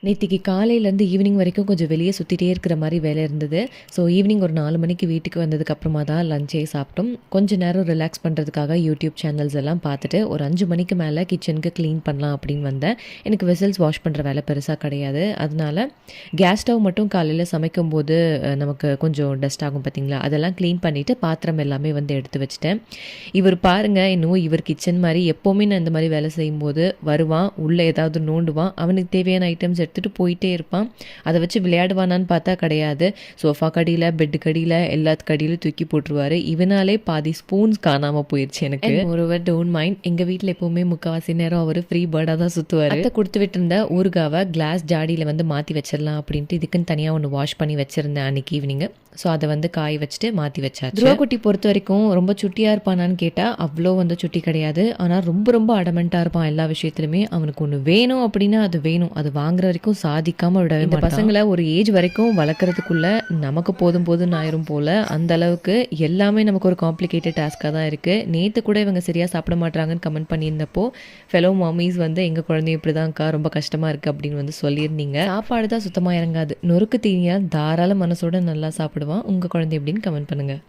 நேத்திக்கு காலையிலேருந்து ஈவினிங் வரைக்கும் கொஞ்சம் வெளியே சுற்றிட்டே இருக்கிற மாதிரி வேலை இருந்தது. ஸோ ஈவினிங் ஒரு 4 மணிக்கு வீட்டுக்கு வந்ததுக்கப்புறமா தான் லஞ்சே சாப்பிட்டோம். கொஞ்ச நேரம் ரிலாக்ஸ் பண்ணுறதுக்காக யூடியூப் சேனல்ஸ் எல்லாம் பார்த்துட்டு ஒரு 5 மணிக்கு மேலே கிச்சனுக்கு க்ளீன் பண்ணலாம் அப்படின்னு வந்தேன். எனக்கு வெசல்ஸ் வாஷ் பண்ணுற வேலை பெருசாக கிடையாது. அதனால கேஸ் ஸ்டவ் மட்டும் காலையில் சமைக்கும்போது நமக்கு கொஞ்சம் டஸ்ட் ஆகும் பார்த்தீங்களா, அதெல்லாம் க்ளீன் பண்ணிவிட்டு பாத்திரம் எல்லாமே வந்து எடுத்து வச்சுட்டேன். இவர் பாருங்கள், இன்னும் இவர் கிச்சன் மாதிரி எப்போவுமே நான் இந்த மாதிரி வேலை செய்யும்போது வருவான், உள்ளே ஏதாவது நோண்டுவான், அவனுக்கு தேவையான ஐட்டம்ஸ் எடுத்துகிட்டு போயிட்டே இருப்பான். அதை வச்சு விளையாடுவானான்னு பார்த்தா கிடையாது. சோஃபா கடியில், பெட்டு கடியில், எல்லாத்து கடியிலும் தூக்கி போட்டுருவார். இவனாலே பாதி ஸ்பூன்ஸ் காணாமல் போயிடுச்சு எனக்கு. ஒருவர் டோன்ட் மைண்ட், எங்கள் வீட்டில் எப்போவுமே முக்கால்வாசி நேரம் அவர் ஃப்ரீ பேர்டாக தான் சுற்றுவார். அதை கொடுத்து விட்டுருந்த ஊறுகாவை கிளாஸ் ஜாடியில் வந்து மாற்றி வச்சிடலாம் அப்படின்ட்டு இதுக்குன்னு தனியாக ஒன்று வாஷ் பண்ணி வச்சுருந்தேன் அன்றைக்கி ஈவினிங்கு. ஸோ அதை வந்து காய வச்சுட்டு மாற்றி வச்சாச்சு. துருவக்குட்டி பொறுத்த வரைக்கும் ரொம்ப சுட்டியாக இருப்பானான்னு கேட்டால் அவ்வளோ வந்து சுட்டி கிடையாது. ஆனால் ரொம்ப ரொம்ப அடமெண்ட்டாக இருப்பான் எல்லா விஷயத்துலையுமே. அவனுக்கு ஒன்று வேணும் அப்படின்னா அது வேணும், அது வாங்குற வரைக்கும் சாதிக்காமல் விடவே மாட்டான். பசங்களை ஒரு ஏஜ் வரைக்கும் வளர்க்குறதுக்குள்ள நமக்கு போதும் போதும்னு ஆயிரும் போல். அந்த அளவுக்கு எல்லாமே நமக்கு ஒரு காம்ப்ளிகேட்டட் டாஸ்க்காக தான் இருக்குது. நேற்று கூட இவங்க சரியாக சாப்பிட மாட்டாங்கன்னு கமெண்ட் பண்ணியிருந்தப்போ ஃபெலோ மாமிஸ் வந்து எங்கள் குழந்தை இப்படி தான்க்கா ரொம்ப கஷ்டமாக இருக்குது அப்படின்னு வந்து சொல்லியிருந்தீங்க. சாப்பாடு தான் சுத்தமாக இறங்காது. நொறுக்கு தீனியாக தாராள மனசோட நல்லா சாப்பிடுவான். உங்கள் குழந்தை எப்படின்னு கமெண்ட் பண்ணுங்கள்.